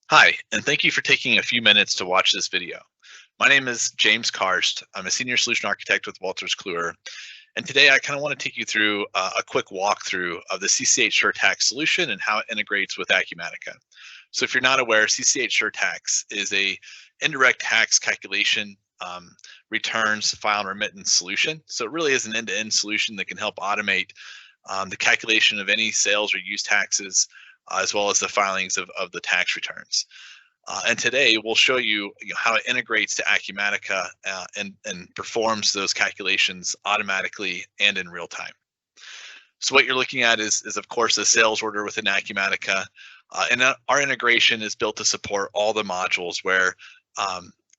Hi, and thank you for taking a few minutes to watch this video. My name is James Karst. I'm a senior solution architect with Wolters Kluwer, and today I kind of want to take you through a quick walkthrough of the CCH SureTax solution and how it integrates with Acumatica. So if you're not aware, CCH SureTax is a indirect tax calculation returns file and remittance solution. So it really is an end-to-end solution that can help automate the calculation of any sales or use taxes, as well as the filings of the tax returns. And today we'll show you, how it integrates to Acumatica and performs those calculations automatically and in real time. So what you're looking at is of course a sales order within Acumatica, and our integration is built to support all the modules where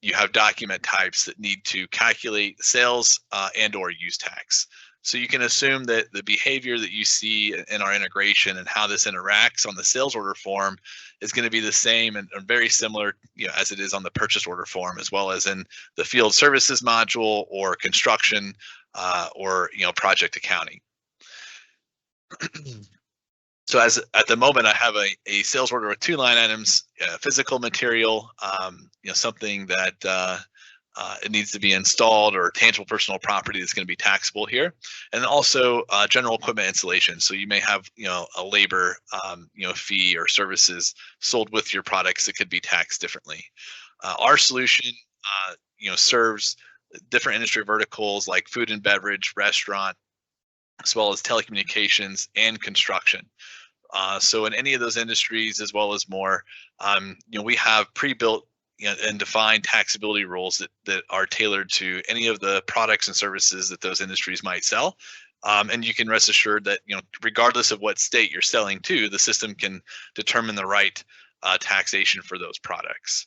you have document types that need to calculate sales and or use tax. So you can assume that the behavior that you see in our integration and how this interacts on the sales order form is going to be the same and very similar, as it is on the purchase order form, as well as in the field services module or construction or project accounting. So at the moment, I have a sales order with two line items: physical material, something that it needs to be installed, or tangible personal property that's going to be taxable here, and also general equipment installation. So you may have a labor fee or services sold with your products that could be taxed differently. Our solution serves different industry verticals like food and beverage, restaurant, as well as telecommunications and construction. So in any of those industries, as well as more, we have pre-built and defined taxability rules that are tailored to any of the products and services that those industries might sell. And you can rest assured that regardless of what state you're selling to, the system can determine the right taxation for those products.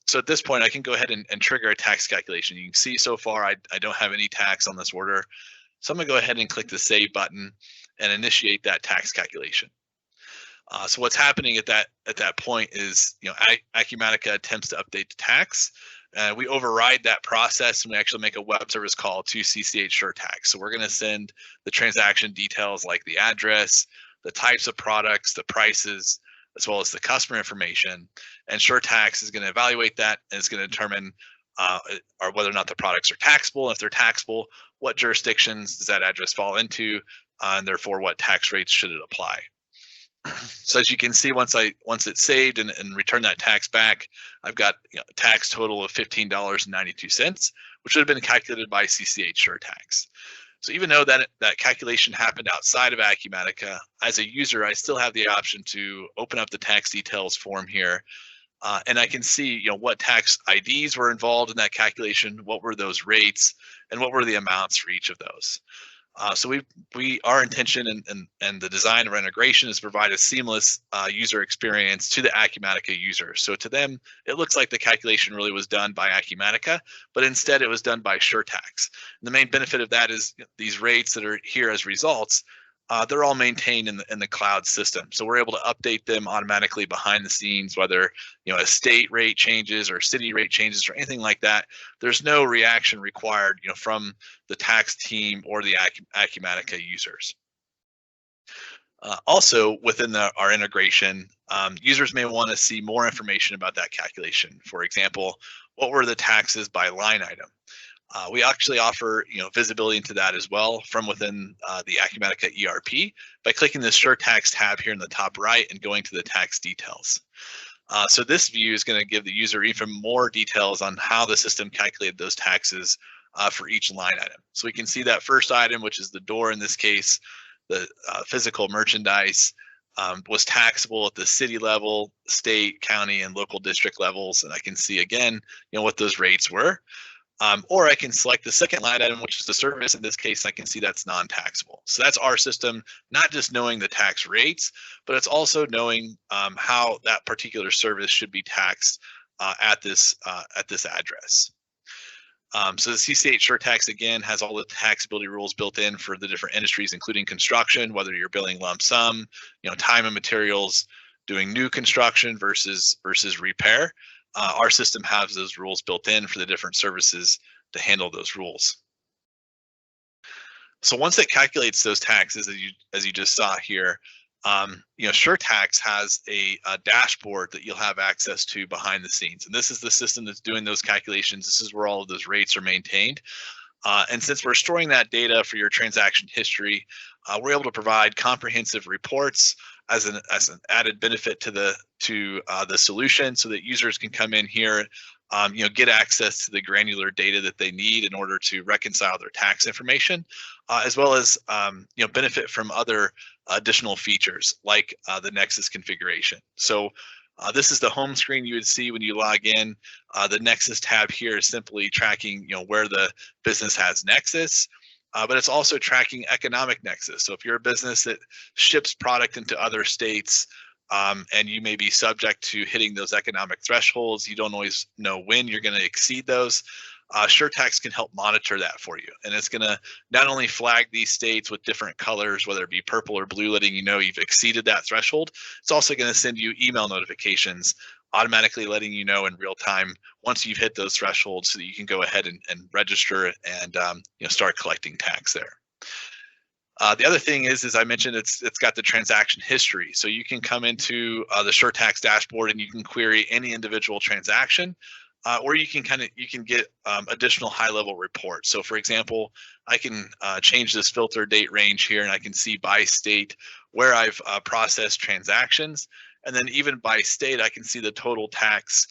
So at this point, I can go ahead and trigger a tax calculation. You can see so far I don't have any tax on this order. So I'm going to go ahead and click the Save button and initiate that tax calculation. So what's happening at that point is, Acumatica attempts to update the tax. We override that process and we actually make a web service call to CCH SureTax. So we're going to send the transaction details like the address, the types of products, the prices, as well as the customer information. And SureTax is going to evaluate that and it's going to determine or whether or not the products are taxable. If they're taxable, what jurisdictions does that address fall into, and therefore what tax rates should it apply? So as you can see, once it's saved and return that tax back, I've got a tax total of $15.92, which would have been calculated by CCH SureTax. So even though that calculation happened outside of Acumatica, as a user, I still have the option to open up the tax details form here, and I can see what tax IDs were involved in that calculation, what were those rates, and what were the amounts for each of those. So our intention and the design of our integration is to provide a seamless user experience to the Acumatica user. So to them, it looks like the calculation really was done by Acumatica, but instead it was done by SureTax. And the main benefit of that is these rates that are here as results, they're all maintained in the cloud system. So we're able to update them automatically behind the scenes, whether a state rate changes or city rate changes or anything like that. There's no reaction required from the tax team or the Acumatica users. Also within our integration, users may want to see more information about that calculation. For example, what were the taxes by line item? We actually offer visibility into that as well from within the Acumatica ERP by clicking the SureTax tab here in the top right and going to the tax details. So this view is going to give the user even more details on how the system calculated those taxes for each line item. So we can see that first item, which is the door in this case, the physical merchandise, was taxable at the city level, state, county, and local district levels. And I can see again what those rates were. Or I can select the second line item, which is the service. In this case, I can see that's non-taxable. So that's our system, not just knowing the tax rates, but it's also knowing how that particular service should be taxed at this address. So the CCH SureTax, again, has all the taxability rules built in for the different industries, including construction, whether you're billing lump sum, time and materials, doing new construction versus repair. Our system has those rules built in for the different services to handle those rules. So once it calculates those taxes, as you just saw here, SureTax has a dashboard that you'll have access to behind the scenes. And this is the system that's doing those calculations. This is where all of those rates are maintained. And since we're storing that data for your transaction history, we're able to provide comprehensive reports as an added benefit to the solution, so that users can come in here, get access to the granular data that they need in order to reconcile their tax information, as well as benefit from other additional features like the Nexus configuration. So this is the home screen you would see when you log in. The Nexus tab here is simply tracking where the business has Nexus. But it's also tracking economic nexus. So if you're a business that ships product into other states, and you may be subject to hitting those economic thresholds, you don't always know when you're going to exceed those, SureTax can help monitor that for you. And it's going to not only flag these states with different colors, whether it be purple or blue, letting you know you've exceeded that threshold. It's also going to send you email notifications, automatically letting you know in real time once you've hit those thresholds, so that you can go ahead and register and start collecting tax there. The other thing is, as I mentioned, it's got the transaction history. So you can come into the SureTax dashboard and you can query any individual transaction, or you can get additional high-level reports. So for example, I can change this filter date range here, and I can see by state where I've processed transactions. And then even by state, I can see the total tax,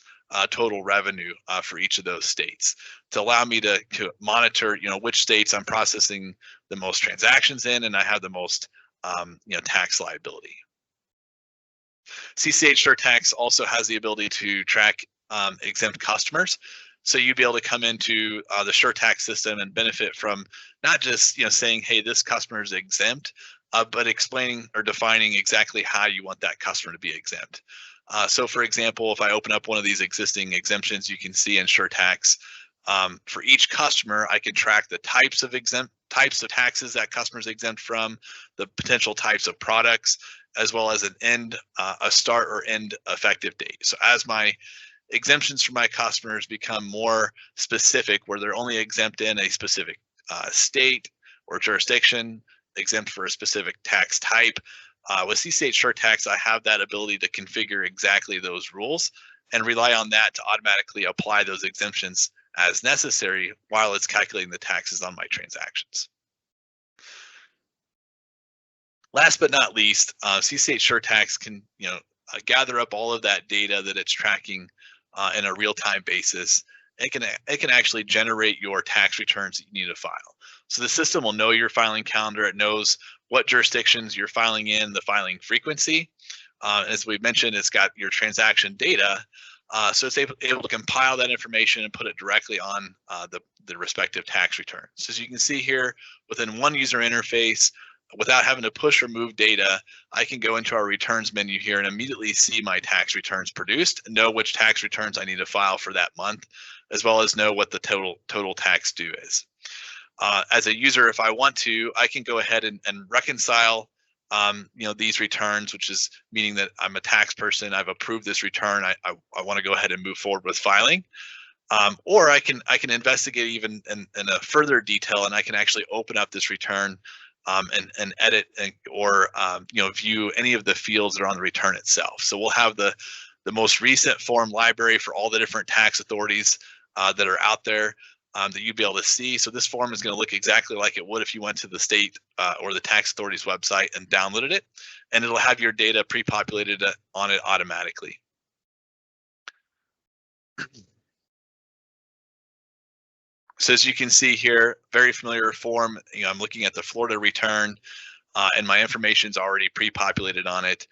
total revenue for each of those states, to allow me to monitor, which states I'm processing the most transactions in, and I have the most, tax liability. CCH SureTax also has the ability to track exempt customers. So you'd be able to come into the SureTax system and benefit from not just saying, hey, this customer is exempt, but explaining or defining exactly how you want that customer to be exempt. So for example, if I open up one of these existing exemptions, you can see in SureTax, for each customer, I can track the types of taxes that customer is exempt from, the potential types of products, as well as a start or end effective date. So as my exemptions for my customers become more specific, where they're only exempt in a specific state or jurisdiction, exempt for a specific tax type, with CCH SureTax, I have that ability to configure exactly those rules and rely on that to automatically apply those exemptions as necessary while it's calculating the taxes on my transactions. Last but not least, CCH SureTax can gather up all of that data that it's tracking in a real-time basis. It can actually generate your tax returns that you need to file. So the system will know your filing calendar. It knows what jurisdictions you're filing in, the filing frequency. As we mentioned, it's got your transaction data. So it's able to compile that information and put it directly on the respective tax return. So as you can see here, within one user interface, without having to push or move data, I can go into our returns menu here and immediately see my tax returns produced, and know which tax returns I need to file for that month, as well as know what the total tax due is. As a user, if I want to, I can go ahead and reconcile these returns, which is meaning that I'm a tax person, I've approved this return, I want to go ahead and move forward with filing. Or I can investigate even in a further detail, and I can actually open up this return and edit or view any of the fields that are on the return itself. So we'll have the most recent form library for all the different tax authorities that are out there that you'd be able to see. So this form is going to look exactly like it would if you went to the state or the tax authority's website and downloaded it, and it'll have your data pre-populated on it automatically. So as you can see here, very familiar form. I'm looking at the Florida return, and my information's already pre-populated on it.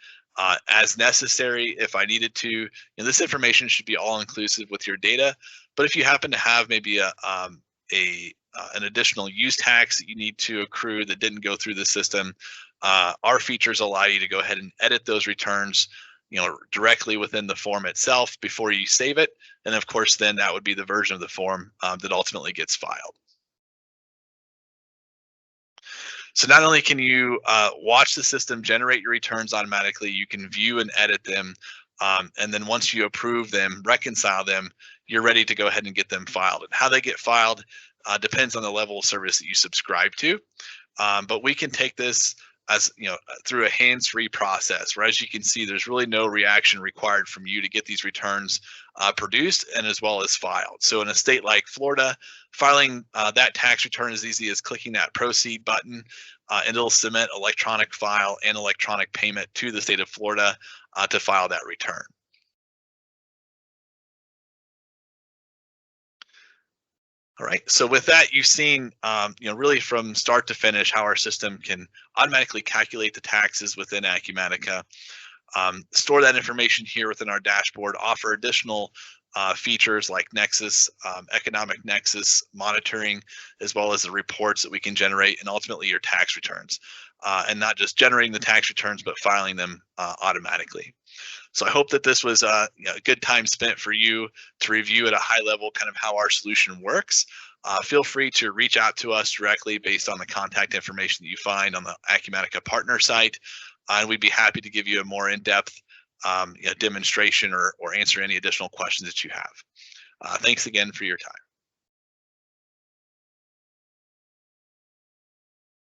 As necessary, if I needed to, this information should be all inclusive with your data. But if you happen to have maybe an additional use tax that you need to accrue that didn't go through the system, our features allow you to go ahead and edit those returns directly within the form itself before you save it. And of course, then that would be the version of the form that ultimately gets filed. So not only can you watch the system generate your returns automatically, you can view and edit them. And then once you approve them, reconcile them, you're ready to go ahead and get them filed. And how they get filed depends on the level of service that you subscribe to. But we can take this as through a hands-free process, where as you can see, there's really no reaction required from you to get these returns produced and as well as filed. So in a state like Florida, filing that tax return is easy as clicking that proceed button, and it'll submit electronic file and electronic payment to the state of Florida to file that return. All right, so with that, you've seen, really from start to finish how our system can automatically calculate the taxes within Acumatica, store that information here within our dashboard, offer additional features like Nexus, economic Nexus monitoring, as well as the reports that we can generate, and ultimately your tax returns, and not just generating the tax returns, but filing them automatically. So I hope that this was a good time spent for you to review at a high level kind of how our solution works. Feel free to reach out to us directly based on the contact information that you find on the Acumatica partner site, and we'd be happy to give you a more in-depth demonstration or answer any additional questions that you have. Thanks again for your time.